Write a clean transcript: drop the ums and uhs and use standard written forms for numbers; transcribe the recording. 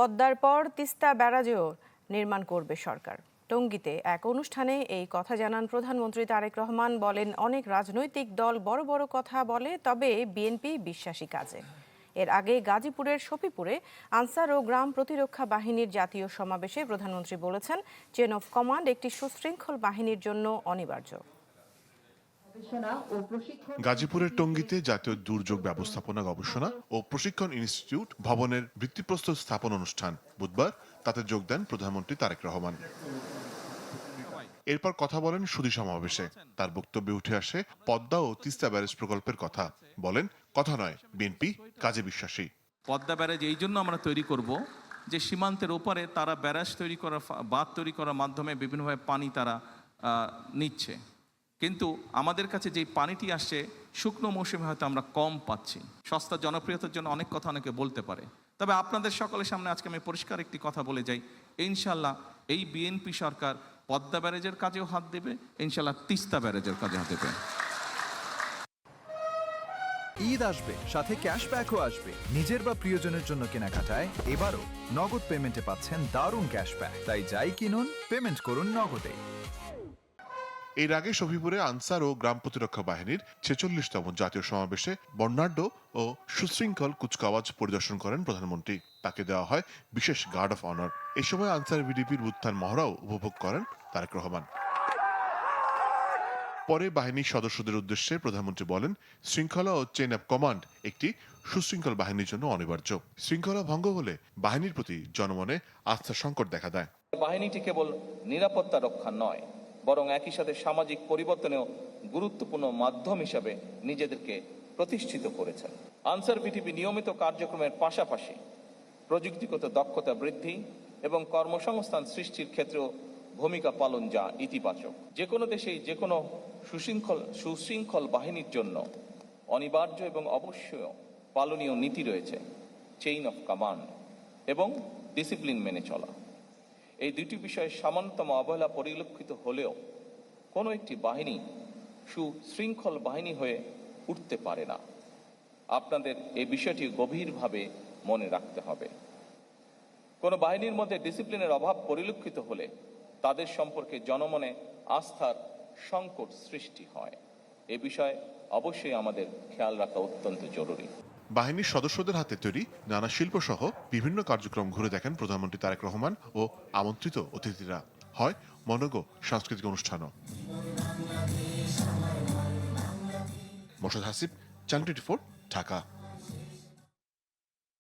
পদ্মার পর তিস্তা ব্যারাজেও নির্মাণ করবে সরকার। টঙ্গীতে এক অনুষ্ঠানে এই কথা জানান প্রধানমন্ত্রী তারেক রহমান। বলেন, অনেক রাজনৈতিক দল বড় বড় কথা বলে, তবে বিএনপি বিশ্বাসী কাজে। এর আগে গাজীপুরের শফিপুরে আনসার ও গ্রাম প্রতিরক্ষা বাহিনীর জাতীয় সমাবেশে প্রধানমন্ত্রী বলেছেন, চেন অফ কমান্ড একটি সুশৃঙ্খল বাহিনীর জন্য অনিবার্য। গাজীপুরের টঙ্গীতে জাতীয় দুর্যোগ ব্যবস্থাপনা গবেষণা ও প্রশিক্ষণ ইনস্টিটিউট ভবনের ভিত্তিপ্রস্তর স্থাপন অনুষ্ঠান বুধবার। তাতে যোগ দেন প্রধানমন্ত্রী তারেক রহমান। এরপর কথা বলেন সুধী সমাবেশে। তার বক্তব্যে উঠে আসে পদ্মা ও তিস্তা ব্যারেজ প্রকল্পের কথা। বলেন, কথা নয়, বিএনপি কাজে বিশ্বাসী। পদ্মা ব্যারেজ এই জন্য আমরা তৈরি করব যে সীমান্তের ওপারে তারা ব্যারাজ তৈরি করা, বাঁধ তৈরি করার মাধ্যমে বিভিন্নভাবে পানি তারা নিচ্ছে, কিন্তু আমাদের কাছে যেই পানিটি আসছে শুকনো মৌসুমে হয়তো আমরা কম পাচ্ছি। সস্তা জনপ্রিয়তার জন্য অনেক কথা অনেকে বলতে পারে, তবে আপনাদের সকলের সামনে আজকে আমি পরিষ্কার একটি কথা বলে যাই, ইনশাল্লাহ এই বিএনপি সরকার পদ্মা ব্যারেজের কাজেও হাত দেবে, ইনশাল্লাহ তিস্তা ব্যারেজের কাজে হাত দেবে। ঈদ আসবে, সাথে ক্যাশব্যাকও আসবে। নিজের বা প্রিয়জনের জন্য কেনাকাটায় এবারও নগদ পেমেন্টে পাচ্ছেন দারুণ ক্যাশব্যাক। তাই যাই কিনুন, পেমেন্ট করুন নগদে। এর আগে শফিপুরে আনসার ও গ্রাম প্রতিরক্ষা বাহিনীর 46তম জাতীয় সমাবেশে বর্ণাঢ্য ও সুশৃঙ্খল কুচকাওয়াজ পরিদর্শন করেন প্রধানমন্ত্রী। তাকে দেওয়া হয় বিশেষ গার্ড অফ অনার। এ সময় আনসার ভিডিপির উত্থান মহড়াও উপভোগ করেন তারেক রহমান। পরে বাহিনীর সদস্যদের উদ্দেশ্যে প্রধানমন্ত্রী বলেন, শৃঙ্খলা ও চেইন অফ কমান্ড একটি সুশৃঙ্খল বাহিনীর জন্য অনিবার্য। শৃঙ্খলা ভঙ্গ হলে বাহিনীর প্রতি জনমনে আস্থার সংকট দেখা দেয়। বাহিনীটি কেবল নিরাপত্তা রক্ষা নয়, বরং একই সাথে সামাজিক পরিবর্তনেও গুরুত্বপূর্ণ মাধ্যম হিসাবে নিজেদেরকে প্রতিষ্ঠিত করেছেন। আনসার ভিডিপি নিয়মিত কার্যক্রমের পাশাপাশি প্রযুক্তিগত দক্ষতা বৃদ্ধি এবং কর্মসংস্থান সৃষ্টির ক্ষেত্রেও ভূমিকা পালন যা ইতিবাচক। যে কোনো দেশেই যে কোনো সুশৃঙ্খল বাহিনীর জন্য অনিবার্য এবং অবশ্যই পালনীয় নীতি রয়েছে, চেইন অফ কমান্ড এবং ডিসিপ্লিন মেনে চলা। এই দুটি বিষয়ে সামান্যতম অবহেলা পরিলক্ষিত হলেও কোনো একটি বাহিনী সুশৃঙ্খল বাহিনী হয়ে উঠতে পারে না। আপনাদের এই বিষয়টি গভীরভাবে মনে রাখতে হবে। কোনো বাহিনীর মধ্যে ডিসিপ্লিনের অভাব পরিলক্ষিত হলে তাদের সম্পর্কে জনমনে আস্থার সংকট সৃষ্টি হয়। এ বিষয়ে অবশ্যই আমাদের খেয়াল রাখা অত্যন্ত জরুরি। বাহিনীর সদস্যদের হাতে তৈরি নানা শিল্প সহ বিভিন্ন কার্যক্রম ঘুরে দেখেন প্রধানমন্ত্রী তারেক রহমান ও আমন্ত্রিত অতিথিরা। হয় মনোজ্ঞ সাংস্কৃতিক অনুষ্ঠানও। মোর্শেদ হাসিব, চ্যানেল 24, ঢাকা।